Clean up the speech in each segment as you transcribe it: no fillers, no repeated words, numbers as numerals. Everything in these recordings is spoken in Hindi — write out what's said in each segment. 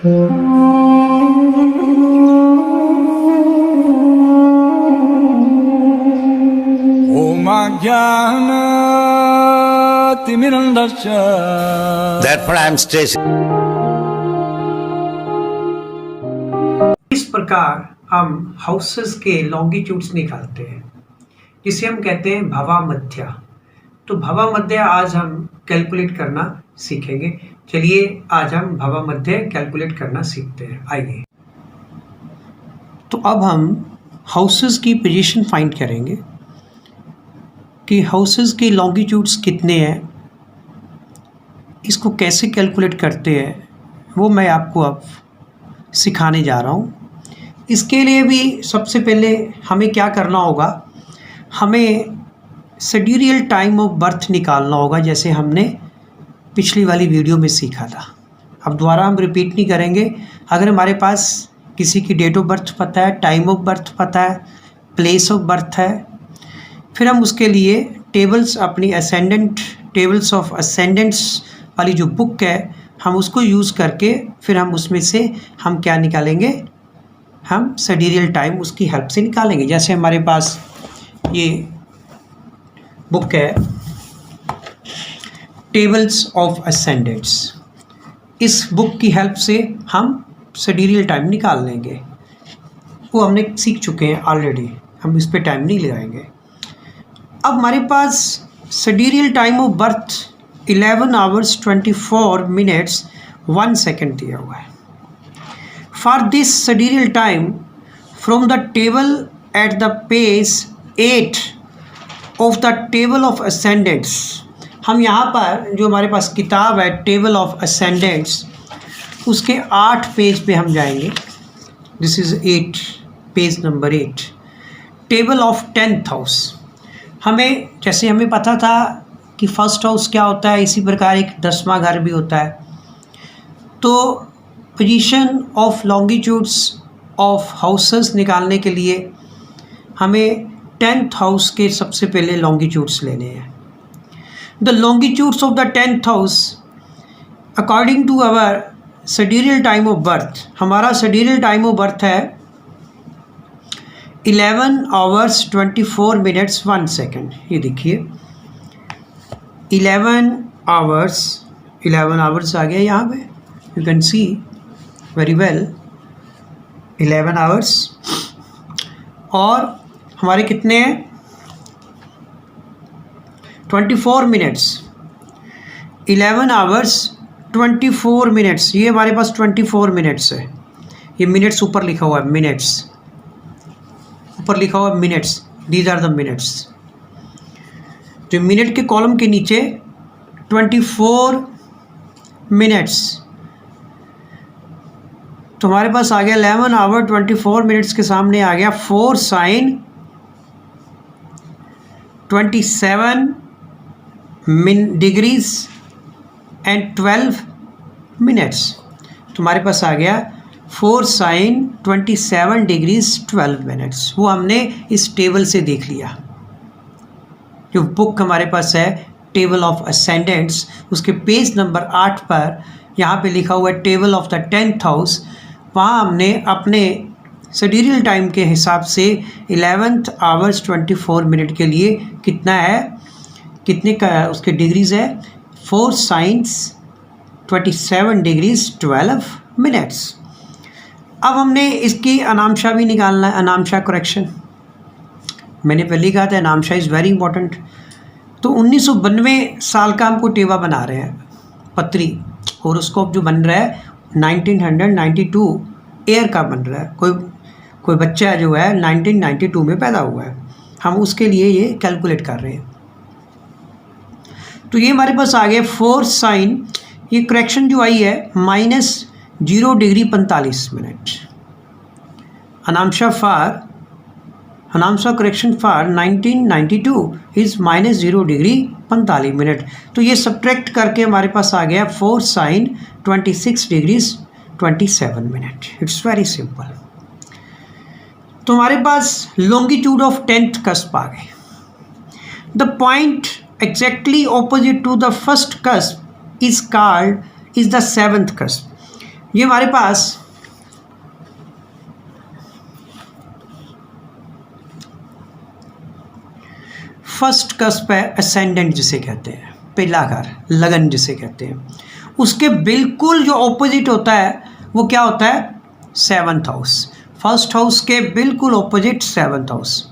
Therefore, I am stressing. इस प्रकार हम हाउसेस के लॉन्गिट्यूड्स निकालते हैं जिसे हम कहते हैं भवामध्य। तो भवामध्य आज हम कैलकुलेट करना सीखेंगे। चलिए आज हम भवामध्य कैलकुलेट करना सीखते हैं। आइए, तो अब हम हाउसेस की पोजीशन फाइंड करेंगे कि हाउसेस के लॉन्गिट्यूड्स कितने हैं, इसको कैसे कैलकुलेट करते हैं वो मैं आपको अब सिखाने जा रहा हूँ। इसके लिए भी सबसे पहले हमें क्या करना होगा, हमें सिडिरियल टाइम ऑफ बर्थ निकालना होगा, जैसे हमने पिछली वाली वीडियो में सीखा था। अब दोबारा हम रिपीट नहीं करेंगे। अगर हमारे पास किसी की डेट ऑफ बर्थ पता है, टाइम ऑफ बर्थ पता है, प्लेस ऑफ बर्थ है, फिर हम उसके लिए टेबल्स, अपनी असेंडेंट टेबल्स ऑफ असेंडेंट्स वाली जो बुक है, हम उसको यूज़ करके फिर हम उसमें से हम क्या निकालेंगे, हम सिडिरियल टाइम उसकी हेल्प से निकालेंगे। जैसे हमारे पास ये बुक है टेबल्स ऑफ असेंडेंट्स, इस बुक की हेल्प से हम सिडिरियल टाइम निकाल लेंगे। वो हमने सीख चुके हैं ऑलरेडी, हम इस पे टाइम नहीं लगाएंगे। अब हमारे पास सिडिरियल time of birth 11 hours 24 minutes 1 second दिया हुआ है। For this sidereal time, from the table at the page 8 of the table of ascendants, हम यहाँ पर जो हमारे पास किताब है टेबल ऑफ असेंडेंट्स, उसके 8 पेज पे हम जाएंगे। This is 8, page number 8, table of 10th house. हमें जैसे हमें पता था कि फर्स्ट हाउस क्या होता है, इसी प्रकार एक 10वां घर भी होता है। तो position of longitudes of houses निकालने के लिए हमें 10th हाउस के सबसे पहले लॉन्गिट्यूड्स लेने हैं। The longitudes of the 10th house according to our sidereal time of birth, हमारा सिडिरियल टाइम ऑफ बर्थ है 11 hours 24 minutes 1 second। ये देखिए 11 hours आ गया यहाँ पे, you can see very well 11 hours। और हमारे कितने हैं 24 minutes, 11 hours 24 minutes, ये हमारे पास 24 minutes है। ये मिनट्स ऊपर लिखा हुआ है, मिनट्स ऊपर लिखा हुआ है minutes, these are the minutes. तो मिनट के कॉलम के नीचे 24 मिनट्स, तो हमारे पास आ गया 11 hour 24 minutes के सामने आ गया 4 sin 27 degrees and 12 minutes। तो हमारे पास आ गया 4 sin 27 degrees 12 minutes। वो हमने इस टेबल से देख लिया। जो बुक हमारे पास है टेबल ऑफ असेंडेंट्स, उसके पेज नंबर 8 पर यहाँ पे लिखा हुआ है table of the 10th house. वहाँ हमने अपने सिडिरियल टाइम के हिसाब से 11 hours 24 minute के लिए कितना है, कितने का उसके डिग्रीज़ है, 4 sin 27 degrees 12 minutes। अब हमने इसकी अनामशा भी निकालना है, अनामशा करेक्शन। मैंने पहले कहा था अनामशा इज़ वेरी इंपॉर्टेंट। तो 1992 साल का हमको टेबा बना रहे हैं, पत्री होरोस्कोप जो बन रहा है 1992 ईयर का बन रहा है। कोई बच्चा जो है 1992 में पैदा हुआ है, हम उसके लिए ये कैलकुलेट कर रहे हैं। तो ये हमारे पास आ गया 4 sin, ये करेक्शन जो आई है -0 डिग्री 45 मिनट। अनामशा correction for 1992 is -0 degree 45 minute. तो ये सब्ट्रैक्ट करके हमारे पास आ गया 4 sin 26 degrees 27 minute. It's very simple. तो हमारे पास लॉन्गिट्यूड ऑफ 10th कस्प आ गए। The point exactly opposite to the first cusp is the 7th cusp. ये हमारे पास फर्स्ट कस्प है, असेंडेंट जिसे कहते हैं, पहला घर, लगन जिसे कहते हैं। उसके बिल्कुल जो ऑपोजिट होता है वो क्या होता है? Seventh house. फर्स्ट हाउस के बिल्कुल ऑपोजिट सेवन्थ हाउस।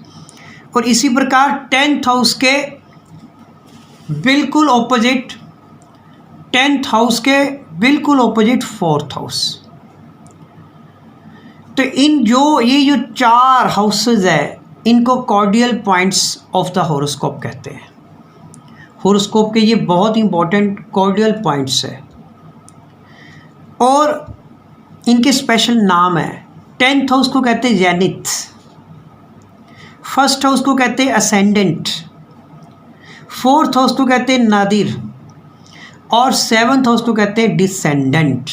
और इसी प्रकार 10th हाउस के बिल्कुल ऑपोजिट, 10th हाउस के बिल्कुल ऑपोजिट 4th हाउस। तो इन ये जो 4 हाउसेज है, इनको cordial points of the horoscope कहते हैं। होरोस्कोप के ये बहुत इंपॉर्टेंट कॉर्डियल पॉइंट्स है और इनके स्पेशल नाम है। 10th हाउस को कहते हैं जेनिथ, फर्स्ट हाउस को कहते हैं असेंडेंट, 4th हाउस को कहते हैं नादिर और 7th हाउस को कहते हैं डिसेंडेंट।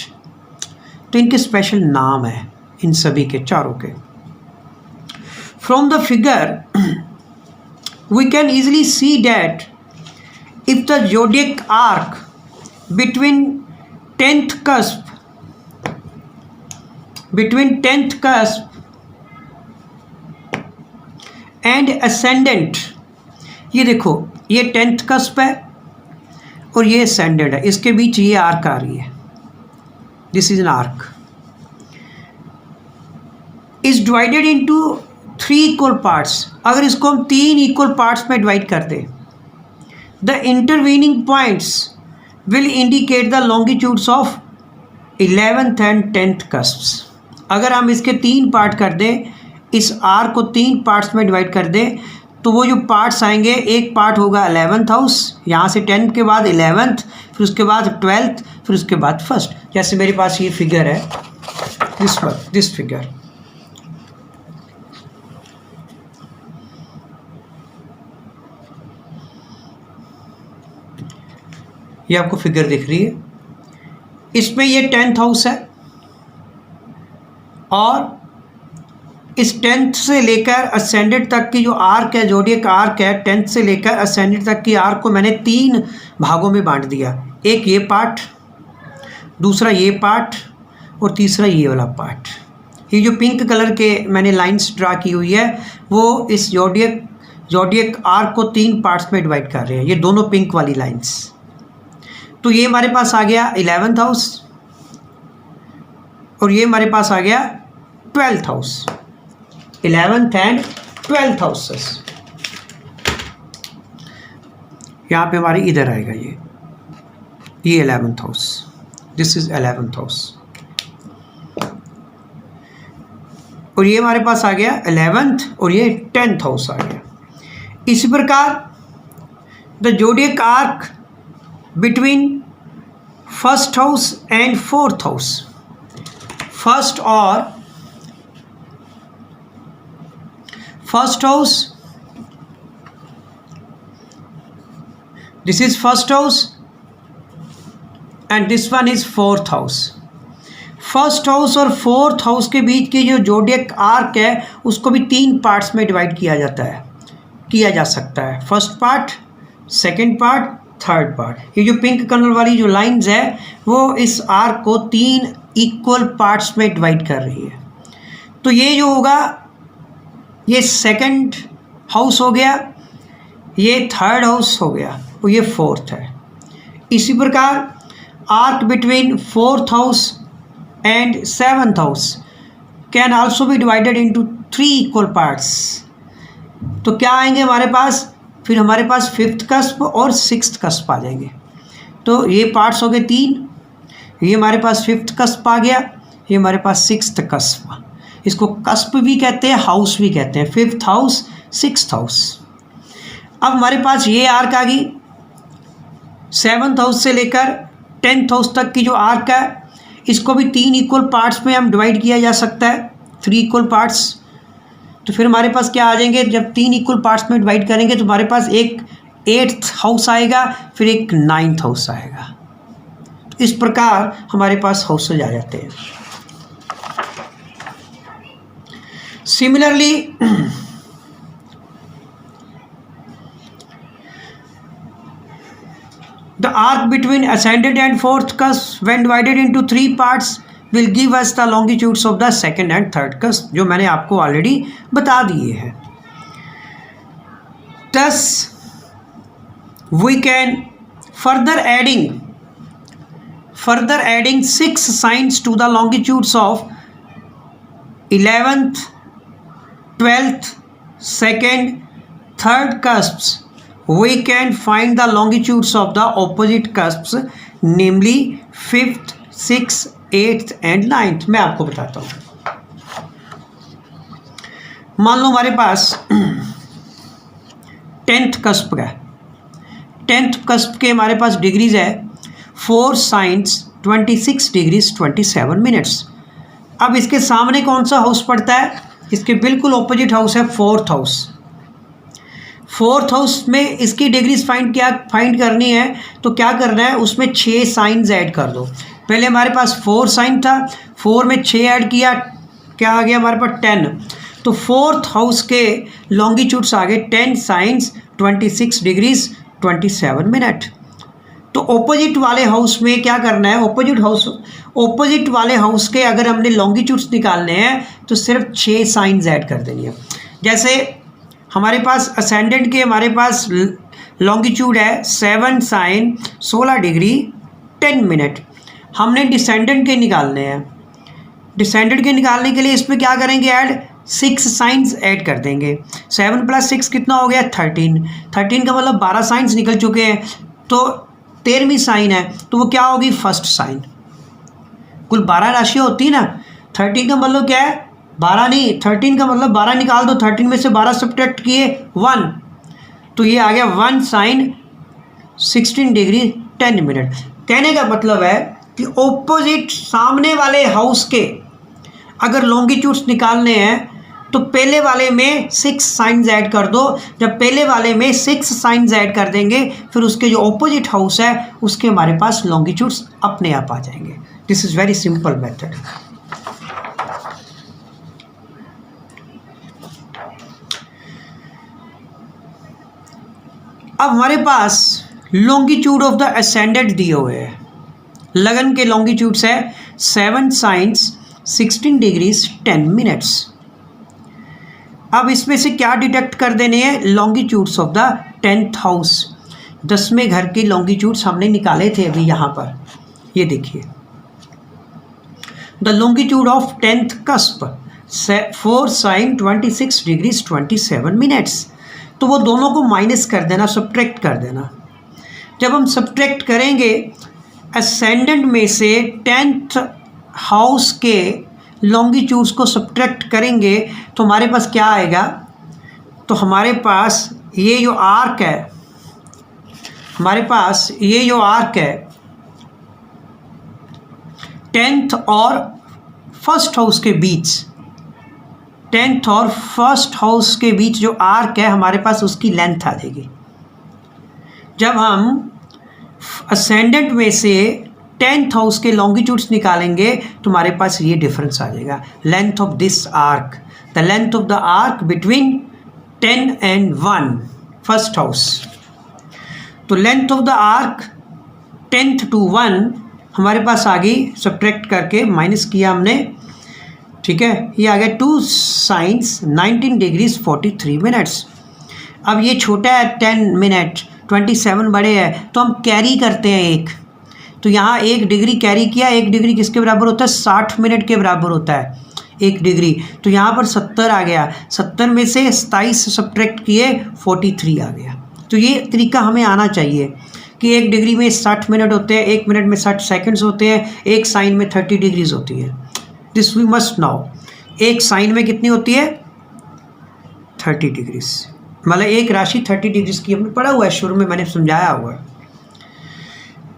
तो इनके स्पेशल नाम है इन सभी के चारों के। From the figure we can easily see that if the zodiac arc between 10th cusp and ascendant, ये देखो ये 10th cusp है और ये ascendant है, इसके बीच ये आर्क आ रही है, this is an arc, is divided into 3 equal parts. अगर इसको हम 3 इक्वल पार्ट्स में डिवाइड कर दें, the intervening points will indicate the longitudes of 11th and 10th cusps। अगर हम इसके 3 पार्ट कर दें, इस आर को 3 पार्ट्स में डिवाइड कर दें, तो वो जो पार्ट्स आएंगे, एक पार्ट होगा 11th हाउस, यहाँ से 10th के बाद 11th, फिर उसके बाद 12th, फिर उसके बाद 1st। जैसे मेरे पास ये फिगर है, दिस फिगर, ये आपको फिगर दिख रही है, इसमें ये 10th हाउस है और इस 10th से लेकर असेंडेंट तक की जो आर्क है, जोडियक आर्क है, 10th से लेकर असेंडेंट तक की आर्क को मैंने 3 भागों में बांट दिया। एक ये पार्ट, दूसरा ये पार्ट और तीसरा ये वाला पार्ट। ये जो पिंक कलर के मैंने लाइंस ड्रा की हुई है वो इस जोडियक आर्क को 3 पार्ट्स में डिवाइड कर रहे हैं, ये दोनों पिंक वाली लाइंस। तो ये हमारे पास आ गया 11th हाउस और ये हमारे पास आ गया 12th house, 11th and 12th houses. यहाँ पे हमारे इधर आएगा ये 11th house, this is 11th house, और ये हमारे पास आ गया 11th और ये 10th हाउस आ गया। इसी प्रकार the zodiac arc between first house and 4th house, first house, this is first house and this one is 4th house। First house और 4th हाउस के बीच की जो जोडियक आर्क है उसको भी 3 पार्ट्स में डिवाइड किया जा सकता है, first part, second part, third part. ये जो पिंक कलर वाली जो लाइंस है वो इस आर्क को 3 इक्वल पार्ट्स में डिवाइड कर रही है। तो ये जो होगा ये सेकंड हाउस हो गया, ये थर्ड हाउस हो गया और ये 4th है। इसी प्रकार arc between 4th house and 7th house can also be divided into 3 equal parts. तो क्या आएंगे हमारे पास, फिर हमारे पास 5th कस्प और 6th कस्प आ जाएंगे। तो ये पार्ट्स हो गए 3, ये हमारे पास 5th कस्प आ गया, ये हमारे पास 6th कस्प। इसको कस्प भी कहते हैं, हाउस भी कहते हैं, 5th हाउस, 6th हाउस। अब हमारे पास ये आर्क आ गई, 7th हाउस से लेकर 10th हाउस तक की जो आर्क है इसको भी 3 इक्वल पार्ट्स में हम डिवाइड किया जा सकता है, 3 इक्वल पार्ट्स। तो फिर हमारे पास क्या आ जाएंगे, जब 3 इक्वल पार्ट्स में डिवाइड करेंगे तो हमारे पास एक 8th हाउस आएगा, फिर एक 9th हाउस आएगा। तो इस प्रकार हमारे पास हाउसेज आ जाते हैं। Similarly the arc between ascendant and 4th cusp when divided into 3 parts will give us the longitudes of the second and third cusp, जो मैंने आपको ऑलरेडी बता दिए हैं. Thus we can further adding 6 signs to the longitudes of 11th, 12th, 2nd, 3rd cusps, we can find the longitudes of the opposite cusps, namely 5th, 6th, 8th and 9th. मैं आपको बताता हूँ. मान लो हमारे पास 10th कस्प का, 10th कस्प के हमारे पास डिग्रीज है 4 साइंस 26 डिग्रीज 27 मिनट्स. अब इसके सामने कौन सा हाउस पड़ता है? इसके बिल्कुल ऑपोजिट हाउस है 4th हाउस. 4th हाउस में इसकी डिग्रीज फाइंड करनी है तो क्या करना है, उसमें 6 साइंस ऐड कर दो. पहले हमारे पास 4 साइन था, 4 में 6 ऐड किया, क्या आ गया हमारे पास 10. तो 4th हाउस के लॉन्गिट्यूड्स आ गए 10 साइंस 26 डिग्रीज 27 मिनट. तो ऑपोजिट वाले हाउस में क्या करना है, ऑपोजिट वाले हाउस के अगर हमने लॉन्गिट्यूड्स निकालने हैं तो सिर्फ 6 साइंस ऐड कर देनी है. जैसे हमारे पास असेंडेंट के हमारे पास लॉन्गिट्यूड है 7 साइन 16 डिग्री 10 मिनट. हमने डिसेंडेंट के निकालने हैं. डिसेंडेंट के निकालने के लिए इसमें क्या करेंगे, ऐड 6 साइंस ऐड कर देंगे. 7 + 6 कितना हो गया 13. 13 का मतलब 12 साइंस निकल चुके हैं, तो 13वीं साइन है तो वो क्या होगी, फर्स्ट साइन. कुल 12 राशियाँ होती है ना. 13 का मतलब क्या है, 12 नहीं, 13 का मतलब 12 निकाल दो, 13 में से 12 सब्ट्रैक्ट किए 1, तो ये आ गया 1 साइन 16 डिग्री 10 मिनट. कहने का मतलब है कि ऑपोजिट सामने वाले हाउस के अगर लॉन्गिट्यूड्स निकालने हैं तो पहले वाले में 6 साइंस ऐड कर दो. जब पहले वाले में 6 साइंस ऐड कर देंगे फिर उसके जो ऑपोजिट हाउस है उसके हमारे पास लॉन्गिट्यूड्स अपने आप आ जाएंगे. This is very simple method. अब हमारे पास लॉन्गिट्यूड ऑफ द असेंडेंट दिए हुए हैं. लगन के लॉन्गिट्यूड्स है 7 साइंस 16 डिग्रीज 10 मिनट्स. अब इसमें से क्या डिटेक्ट कर देने हैं, longitudes of the 10th house. 10वें घर के लॉन्गिट्यूड्स हमने निकाले थे अभी यहाँ पर, ये देखिए. The longitude of 10th cusp 4 sign 26 degrees 27 minutes. तो वो दोनों को माइनस कर देना, सब्ट्रैक्ट कर देना. जब हम सब्ट्रैक्ट करेंगे असेंडेंट में से 10th हाउस के लॉन्गिट्यूड्स को सब्ट्रैक्ट करेंगे तो हमारे पास क्या आएगा, तो हमारे पास ये जो आर्क है, हमारे पास ये जो आर्क है 10th और फर्स्ट हाउस के बीच, 10th और फर्स्ट हाउस के बीच जो आर्क है हमारे पास उसकी लेंथ आ जाएगी. जब हम असेंडेंट में से 10th हाउस के लॉन्गिट्यूड्स निकालेंगे तो हमारे पास ये डिफरेंस आ जाएगा, length of this arc, the length of the arc between 10 and 1 first house. तो length of the arc 10th to 1 हमारे पास आ गई, सब्ट्रैक्ट करके माइनस किया हमने, ठीक है. ये आ गया 2 साइंस 19 डिग्रीज 43 मिनट्स. अब ये छोटा है 10 मिनट, 27 बड़े हैं तो हम कैरी करते हैं एक, तो यहाँ 1 डिग्री कैरी किया. 1 डिग्री किसके बराबर होता है, 60 मिनट के बराबर होता है 1 डिग्री. तो यहाँ पर 70 आ गया, 70 में से 27 सब्ट्रैक्ट किए 43 आ गया. तो ये तरीका हमें आना चाहिए कि 1 डिग्री में 60 मिनट होते हैं, 1 मिनट में 60 सेकंड्स होते हैं, 1 साइन में 30 डिग्रीज होती है. This we must now. 1 sign में कितनी होती है 30 डिग्रीज, मतलब एक राशि 30 डिग्रीज की हमने पढ़ा हुआ है, शुरू में मैंने समझाया हुआ है.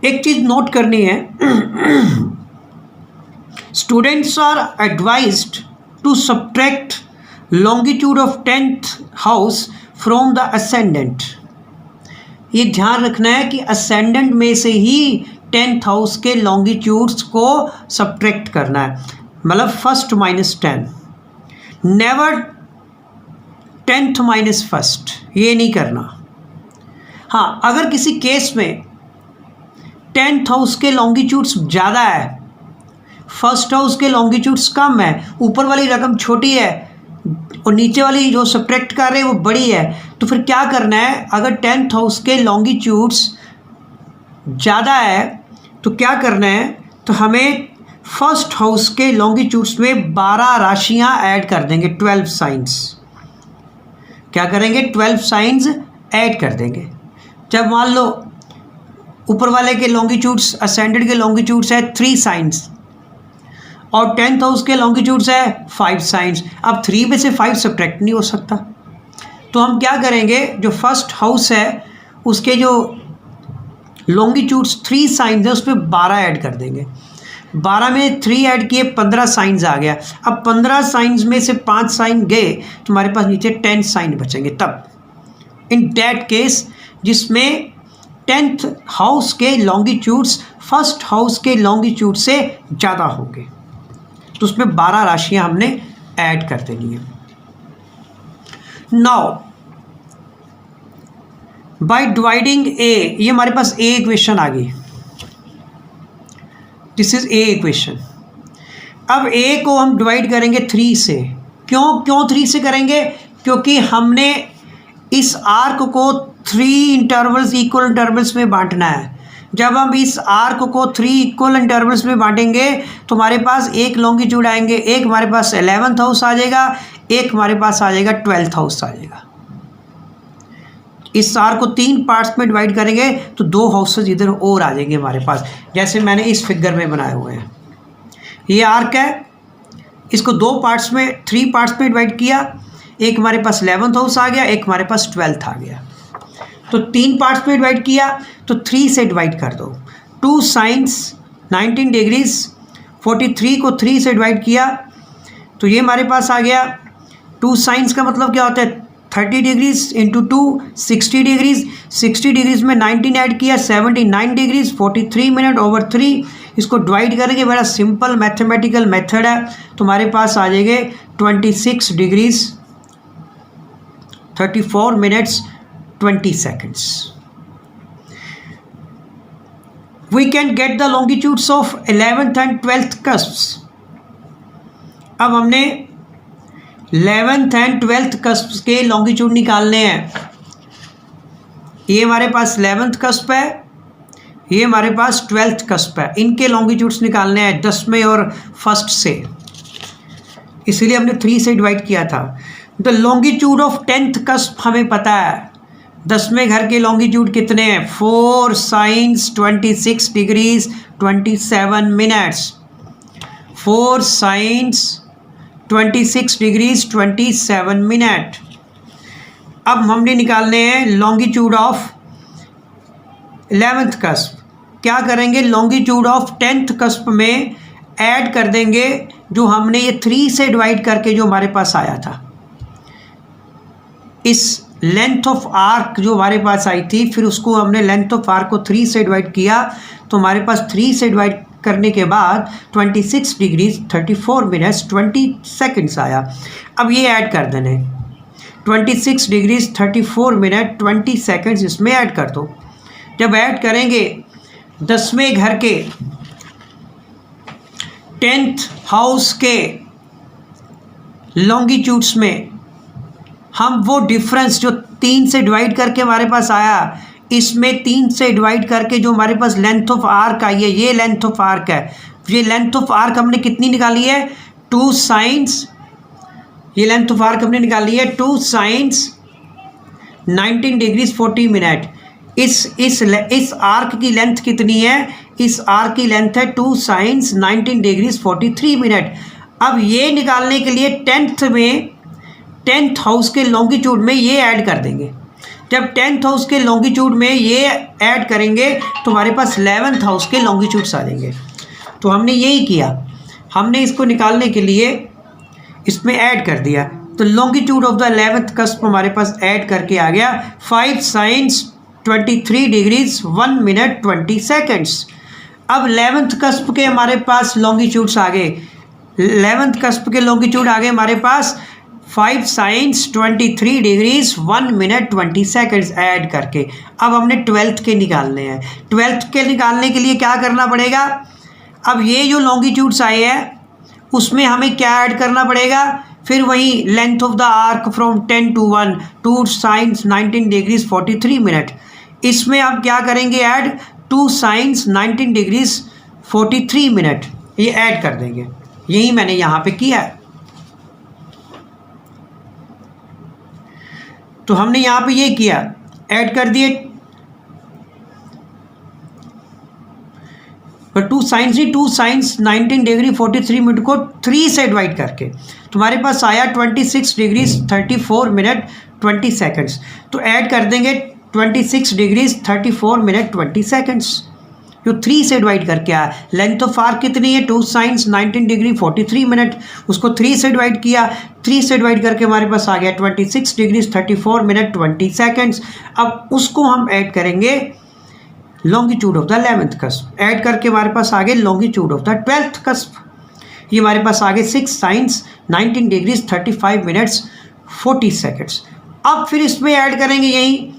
एक चीज़ नोट करनी है, students are advised to subtract longitude of 10th house from the ascendant. ये ध्यान रखना है कि असेंडेंट में से ही 10th हाउस के लॉन्गिट्यूड्स को सब्ट्रैक्ट करना है, मतलब first minus 10, never 10th minus first, ये नहीं करना. हाँ, अगर किसी केस में 10th हाउस के लॉन्गिट्यूड्स ज़्यादा है, फर्स्ट हाउस के लॉन्गिट्यूड्स कम है, ऊपर वाली रकम छोटी है और नीचे वाली जो सब्ट्रैक्ट कर रहे हैं वो बड़ी है, तो फिर क्या करना है, अगर 10th हाउस के लॉन्गिट्यूड्स ज़्यादा है तो क्या करना है, तो हमें फर्स्ट हाउस के लॉन्गिट्यूड्स में 12 राशियां ऐड कर देंगे, 12 साइंस। क्या करेंगे, 12 साइंस ऐड कर देंगे। जब मान लो ऊपर वाले के लॉन्गिट्यूड्स, असेंडेड के लॉन्गिट्यूड्स है 3 साइंस और 10th हाउस के लॉन्गिट्यूड्स है 5 साइंस। अब 3 में से 5 सब्ट्रैक्ट नहीं हो सकता, तो हम क्या करेंगे, जो फर्स्ट हाउस है उसके जो लॉन्गिट्यूड्स 3 साइंस है उसमें 12 ऐड कर देंगे। 12 में 3 ऐड किए 15 साइंस आ गया। अब 15 साइंस में से 5 साइन गए तो हमारे पास नीचे 10 साइन बचेंगे। तब इन दैट केस जिसमें 10th हाउस के लॉन्गिट्यूड्स फर्स्ट हाउस के लॉन्गिट्यूड से ज़्यादा होंगे, तो उसमें 12 राशियां हमने ऐड कर देनी है। नाउ बाय डिवाइडिंग ए, ये हमारे पास ए इक्वेशन आ गई, दिस इज ए इक्वेशन। अब ए को हम डिवाइड करेंगे 3 से। क्यों 3 से करेंगे, क्योंकि हमने इस आर्क को 3 इंटरवल्स, इक्वल इंटरवल्स में बांटना है। जब हम इस आर्क को 3 इक्वल इंटरवल्स में बांटेंगे तो हमारे पास एक लॉन्गिट्यूड आएंगे, एक हमारे पास 11th हाउस आ जाएगा, एक हमारे पास आ जाएगा 12th हाउस आ जाएगा। इस आर्क को 3 पार्ट्स में डिवाइड करेंगे तो 2 हाउसेज इधर और आ जाएंगे हमारे पास, जैसे मैंने इस फिगर में बनाए हुए हैं। ये आर्क है, इसको 2 पार्ट्स में, 3 पार्ट्स में डिवाइड किया, एक हमारे पास 11th हाउस आ गया, एक हमारे पास 12th आ गया। तो 3 पार्ट्स में डिवाइड किया तो 3 से डिवाइड कर दो। 2 साइंस 19 डिग्रीज, 43 को 3 से डिवाइड किया तो ये हमारे पास आ गया। 2 साइंस का मतलब क्या होता है, 30 डिग्रीज इंटू 2 60 डिग्रीज, 60 डिग्रीज में 19 ऐड किया 79 डिग्रीज, 43 मिनट ओवर 3। इसको डिवाइड करेंगे, बड़ा सिंपल मैथमेटिकल मेथड है, तो हमारे पास आ जाएंगे 26 degrees 34 minutes 20 seconds. We can get the longitudes of 11th and 12th cusps. अब हमने 11th and 12th cusps के लॉन्गिट्यूड निकालने हैं। ये हमारे पास 11th cusp है, ये हमारे पास 12th cusp है, इनके लॉन्गिट्यूड्स निकालने हैं 10वें और 1st से, इसीलिए हमने 3 से डिवाइड किया था। The longitude of 10th cusp हमें पता है, 10वें घर के लॉन्गिट्यूड कितने हैं, 4 science 26 degrees 27 minutes, 4 science 26 degrees 27 minute. अब हमने निकालने हैं लॉन्गिट्यूड ऑफ 11th कस्प। क्या करेंगे, लॉन्गिट्यूड ऑफ 10th कस्प में ऐड कर देंगे जो हमने ये 3 से डिवाइड करके जो हमारे पास आया था। इस लेंथ ऑफ आर्क जो हमारे पास आई थी, फिर उसको हमने लेंथ ऑफ आर्क को 3 से डिवाइड किया तो हमारे पास 3 से डिवाइड करने के बाद 26 डिग्रीज 34 मिनट्स 20 सेकंड्स आया। अब ये ऐड कर देने, 26 डिग्रीज 34 मिनट 20 सेकंड्स इसमें ऐड कर दो। जब ऐड करेंगे 10वें घर के 10th हाउस के लॉन्गिट्यूड्स में हम वो डिफरेंस जो 3 से डिवाइड करके हमारे पास आया, इसमें 3 से डिवाइड करके जो हमारे पास लेंथ ऑफ आर्क आई है, ये लेंथ ऑफ आर्क है। ये लेंथ ऑफ आर्क हमने कितनी निकाली है, 2 साइंस, ये लेंथ ऑफ आर्क हमने निकाली है 2 साइंस 19 डिग्रीज 40 मिनट। इस आर्क की लेंथ कितनी है, इस आर्क की लेंथ है 2 साइंस 19 डिग्रीज 43 मिनट। अब ये निकालने के लिए 10th हाउस के लॉन्गिट्यूड में ये ऐड कर देंगे। जब 10th हाउस के लॉन्गिट्यूड में ये ऐड करेंगे तो हमारे पास 11th हाउस के लॉन्गिट्यूड्स आ जाएंगे। तो हमने यही किया, हमने इसको निकालने के लिए इसमें ऐड कर दिया, तो longitude of the 11th cusp हमारे पास ऐड करके आ गया 5 साइंस 23 डिग्रीज 1 मिनट 20 सेकेंड्स। अब 11th कस्प के हमारे पास लॉन्गिट्यूड्स आ गए, 11th कस्प के लॉन्गिट्यूड आ गए हमारे पास 5 science 23 degrees 1 minute 20 seconds add करके। अब हमने 12th के निकालने हैं। 12th के निकालने के लिए क्या करना पड़ेगा, अब ये जो लॉन्गिट्यूड्स आए हैं उसमें हमें क्या ऐड करना पड़ेगा, फिर वही length of the arc from 10 to 1 2 science 19 degrees 43 minute, इसमें आप क्या करेंगे ऐड 2 साइंस 19 डिग्रीज 43 मिनट, ये ऐड कर देंगे। यही मैंने यहाँ पे किया है। तो हमने यहाँ पे ये किया, ऐड कर दिए पर 2 साइंस 19 डिग्री 43 मिनट को 3 से डिवाइड करके तुम्हारे पास आया 26 डिग्रीज 34 मिनट 20 सेकंड्स। तो ऐड कर देंगे 26 डिग्रीज 34 मिनट 20 सेकंड्स जो 3 से डिवाइड करके आया। लेंथ ऑफ आर्क कितनी है 2 साइंस 19 डिग्री 43 मिनट, उसको 3 से डिवाइड किया, 3 से डिवाइड करके हमारे पास आ गया 26 डिग्रीज 34 मिनट 20 सेकंड्स। अब उसको हम ऐड करेंगे longitude of the 11th cusp, add करके हमारे पास आ गए longitude of the 12th cusp, ये हमारे पास आ गए 6 साइंस 19 डिग्रीज 35 मिनट्स 40 सेकंड्स। अब फिर इसमें ऐड करेंगे यही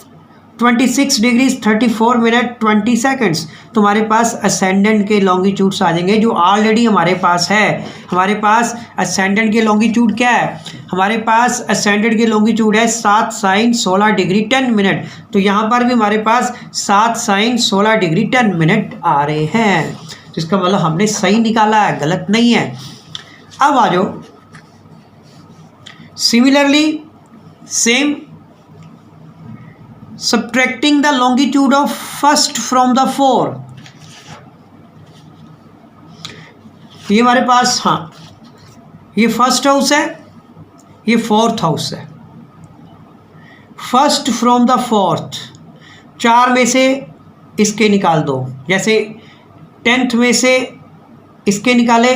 26 डिग्रीज 34 मिनट 20 सेकंड्स, तो हमारे पास असेंडेंट के लॉन्गिट्यूड्स आ जाएंगे जो ऑलरेडी हमारे पास है। हमारे पास असेंडेंट के लॉन्गिट्यूड क्या है, हमारे पास असेंडेंट के लॉन्गिट्यूड है 7 साइन 16 डिग्री 10 मिनट, तो यहाँ पर भी हमारे पास 7 साइन 16 डिग्री 10 मिनट आ रहे हैं। तो इसका मतलब हमने सही निकाला है, गलत नहीं है। अब आ जाओ similarly same subtracting the longitude of first from the 4, ये हमारे पास, हाँ ये फर्स्ट हाउस है, ये फोर्थ हाउस है। फर्स्ट फ्रॉम द फोर्थ, 4 में से इसके निकाल दो, जैसे 10th में से इसके निकाले,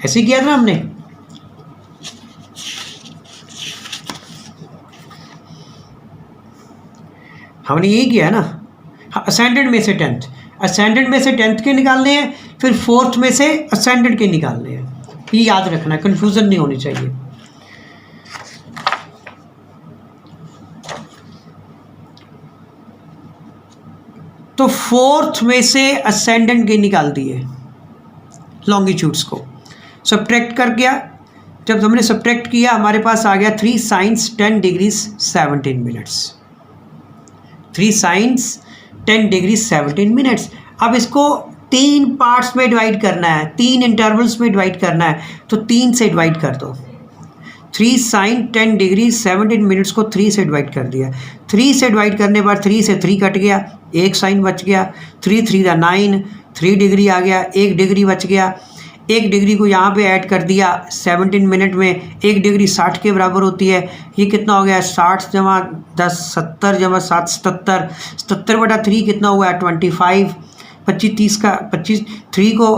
ऐसे किया था ना हमने। हमने यही किया ना, असेंडेंट में से 10th, असेंडेंट में से 10th के निकालने हैं, फिर 4th में से असेंडेंट के निकालने हैं। ये याद रखना है, कन्फ्यूज़न नहीं होनी चाहिए। तो 4th में से असेंडेंट के निकाल दिए लॉन्गिट्यूड्स को, सब्ट्रैक्ट कर गया। जब हमने सब्ट्रैक्ट किया हमारे पास आ गया 3 science 10 degrees 17 minutes, 3 science 10 degree 17 minutes. अब इसको 3 पार्ट्स में डिवाइड करना है, 3 इंटरवल्स में डिवाइड करना है, तो 3 से डिवाइड कर दो। 3 साइन 10 डिग्री 17 मिनट्स को 3 से डिवाइड कर दिया। 3 से डिवाइड करने पर 3 से 3 कट गया, 1 साइन बच गया, 3 3 9, 3 डिग्री आ गया, 1 डिग्री बच गया। 1 डिग्री को यहाँ पे ऐड कर दिया 17 मिनट में, 1 डिग्री 60 के बराबर होती है। ये कितना हो गया 60 जमा 10 70 जमा 7 77, 77 बटा 3 कितना हुआ है 25, 25 30 का 25, 3 को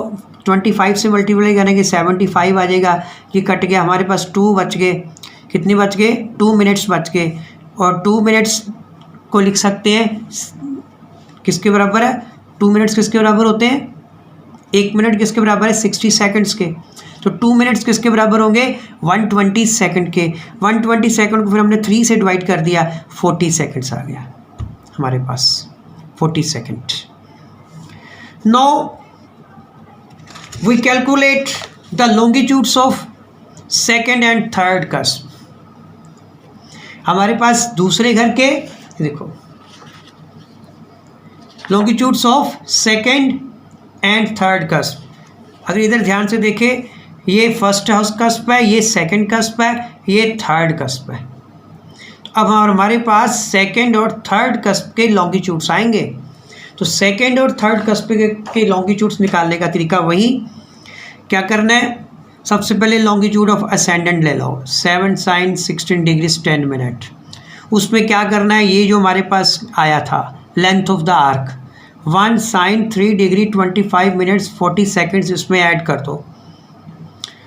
25 से मल्टीप्लाई करेंगे 75 आ जाएगा। ये कट गया, हमारे पास 2 बच गए, कितने बच गए 2 मिनट्स बच गए। और 2 मिनट्स को लिख सकते हैं किसके बराबर है, 2 मिनट्स किसके बराबर होते हैं, 1 मिनट किसके बराबर है 60 सेकंड्स के, तो 2 मिनट्स किसके बराबर होंगे 120 सेकंड के। 120 सेकंड को फिर हमने 3 से डिवाइड कर दिया, 40 सेकंड्स आ गया हमारे पास, 40 second. Now we calculate the longitudes of second and third cusp. हमारे पास दूसरे घर के देखो longitudes of second and third cusp. अगर इधर ध्यान से देखें, ये फर्स्ट हाउस कस्प है, ये सेकंड कस्प है, ये थर्ड कस्प है। अब हमारे पास सेकंड और थर्ड कस्प के लॉन्गिट्यूड्स आएंगे, तो सेकंड और थर्ड कस्प के लॉन्गिट्यूड्स निकालने का तरीका वही क्या करना है, सबसे पहले लॉन्गिट्यूड ऑफ असेंडेंट ले लो 7 साइन 16 डिग्रीज 10 मिनट। उसमें क्या करना है, ये जो हमारे पास आया था length of the arc 1 sign 3 degree 25 minutes 40 seconds, इसमें ऐड कर दो,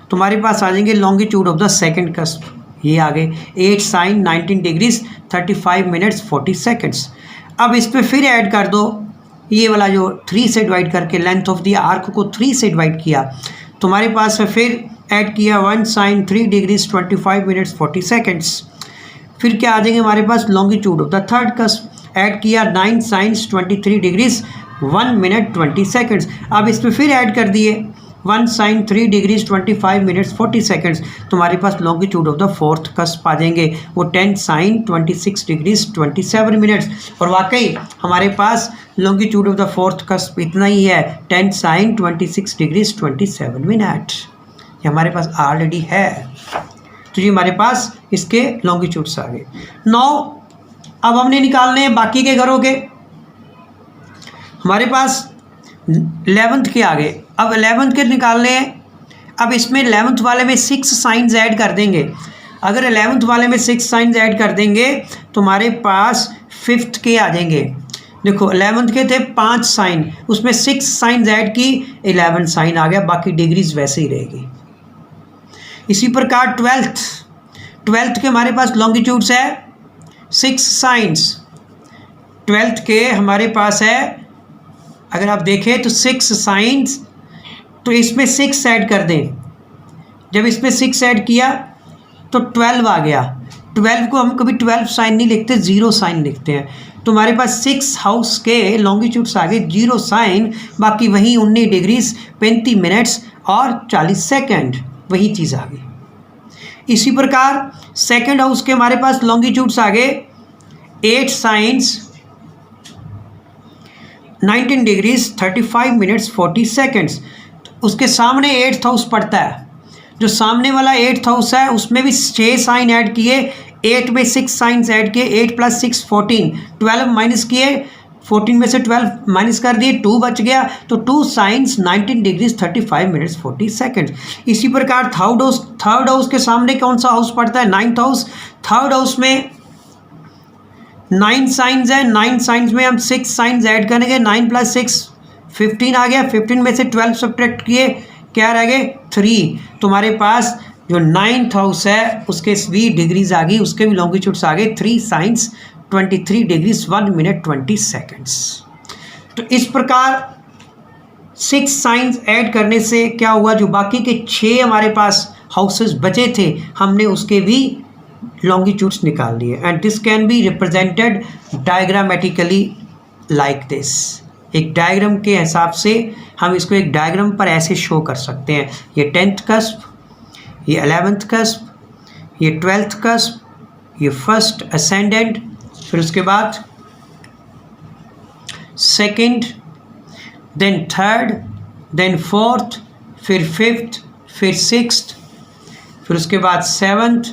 तुम्हारे पास आ जाएंगे longitude of the second cusp, ये आ गए 8 साइन 19 डिग्रीज 35 मिनट्स 40 सेकंड्स। अब इस पर फिर ऐड कर दो ये वाला जो 3 से डिवाइड करके लेंथ ऑफ द आर्क को 3 से डिवाइड किया, तुम्हारे पास फिर ऐड किया 1 साइन 3 डिग्रीज 25 मिनट्स 40 सेकंड्स। फिर क्या आ जाएंगे हमारे पास longitude of the third cusp, add किया 9 साइंस 23 डिग्रीज 1 मिनट 20 सेकेंड्स। अब इसमें फिर ऐड कर दिए 1 sin 3 डिग्रीज 25 मिनट्स 40 सेकेंड्स, तुम्हारे पास longitude of the fourth cusp आ जाएंगे, वो 10 sin 26 डिग्रीज 27 मिनट्स। और वाकई हमारे पास longitude of the fourth cusp इतना ही है, 10 sin 26 डिग्रीज 27 मिनट, ये हमारे पास ऑलरेडी है। तो ये हमारे पास इसके लॉन्गिट्यूड्स आ गए। नाउ अब हमने निकालने हैं बाकी के घरों के। हमारे पास 11th के आ गए, अब 11th के निकालने हैं। अब इसमें 11th वाले में 6 साइंस ऐड कर देंगे। अगर 11th वाले में 6 साइंस ऐड कर देंगे तो हमारे पास 5th के आ जाएंगे। देखो 11th के थे 5 साइन, उसमें 6 साइंस ऐड की, 11 साइन आ गया, बाकी डिग्रीज वैसे ही रहेगी। इसी प्रकार 12th के हमारे पास लॉन्गिट्यूड्स है 6 साइंस। 12th के हमारे पास है, अगर आप देखें तो 6 साइंस, तो इसमें 6 ऐड कर दें। जब इसमें 6 ऐड किया तो 12 आ गया। 12 को हम कभी 12 साइन नहीं लिखते, 0 साइन लिखते हैं। तो हमारे पास 6 हाउस के लॉन्गिट्यूड्स आ गए 0 साइन, बाकी वही 19 डिग्रीज 35 मिनट्स और 40 सेकेंड, वही चीज़ आ गई। इसी प्रकार सेकंड हाउस के हमारे पास लॉन्गिट्यूड्स आ गए 8 साइंस 19 डिग्रीज 35 मिनट्स 40 सेकेंड्स। उसके सामने 8th हाउस पड़ता है, जो सामने वाला 8th हाउस है उसमें भी 6 साइन ऐड किए, 8 में 6 साइंस ऐड किए, 8 + 6 14, 12 माइनस किए, 14 में से 12 माइनस कर दिए, 2 बच गया, तो 2 साइंस 19 डिग्रीज 35 मिनट्स 40 सेकेंड। इसी प्रकार थर्ड हाउस के सामने कौन सा हाउस पड़ता है? 9th house. थर्ड हाउस में 9 साइंस है, 9 साइंस में हम 6 साइंस ऐड करेंगे, 9 + 6 15 आ गया, 15 में से 12 सब्ट्रैक्ट किए, क्या रह गए? 3। तुम्हारे पास जो 9th हाउस है उसके भी डिग्रीज आ गई, उसके भी लॉन्गिट्यूड्स आ गए 3 साइंस 23 डिग्रीज 1 मिनट 20 सेकेंड्स। तो इस प्रकार 6 साइंस ऐड करने से क्या हुआ, जो बाकी के 6 हमारे पास हाउसेस बचे थे हमने उसके भी लॉन्गिट्यूड्स निकाल लिए। And this can be represented diagrammatically like this. एक डायग्राम के हिसाब से हम इसको एक डायग्राम पर ऐसे शो कर सकते हैं। ये 10th कस्प, ये 11th कस्प, ये 12th कस्प, ये फर्स्ट असेंडेंट, फिर उसके बाद second, then third, then fourth, फिर फिफ्थ, फिर सिक्स्थ, फिर उसके बाद 7th,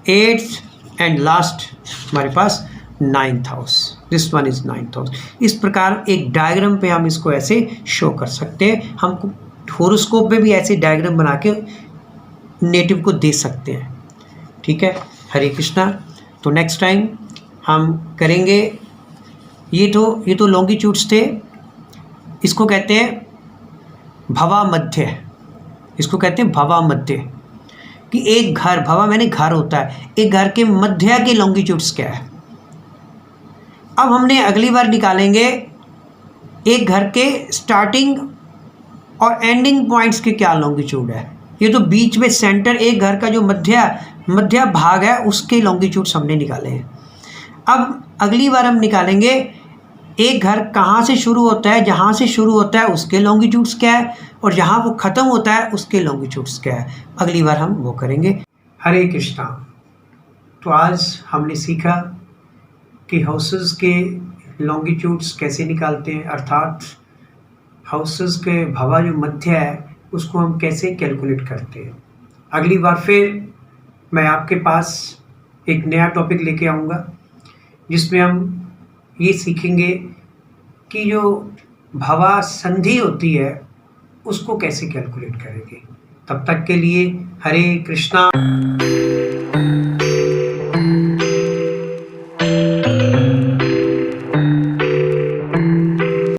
8th एंड लास्ट हमारे पास 9th house. This one is 9th house. इस प्रकार एक डायग्राम पे हम इसको ऐसे शो कर सकते हैं। हम होरोस्कोप में भी ऐसे डायग्राम बना के नेटिव को दे सकते हैं। ठीक है, हरे कृष्णा। तो नेक्स्ट टाइम हम करेंगे, ये तो लॉन्गिट्यूड्स थे, इसको कहते हैं भवा मध्य, इसको कहते हैं भवा मध्य, कि एक घर, भवा मैंने घर होता है, एक घर के मध्य के लॉन्गिट्यूड्स क्या है। अब हमने अगली बार निकालेंगे एक घर के स्टार्टिंग और एंडिंग पॉइंट्स के क्या लॉन्गिट्यूड है। ये तो बीच में सेंटर, एक घर का जो मध्य भाग है उसके लॉन्गिट्यूड्स हमने निकाले हैं। अब अगली बार हम निकालेंगे एक घर कहाँ से शुरू होता है, जहाँ से शुरू होता है उसके लॉन्गिट्यूड्स क्या है, और जहाँ वो ख़त्म होता है उसके लॉन्गिट्यूड्स क्या है। अगली बार हम वो करेंगे। हरे कृष्णा। तो आज हमने सीखा कि हाउसेस के लॉन्गिट्यूड्स कैसे निकालते हैं, अर्थात हाउसेस के भवा जो मध्य है उसको हम कैसे कैलकुलेट करते हैं। अगली बार फिर मैं आपके पास एक नया टॉपिक लेके आऊँगा जिसमें हम ये सीखेंगे कि जो भवा संधि होती है उसको कैसे कैलकुलेट करेंगे। तब तक के लिए हरे कृष्णा।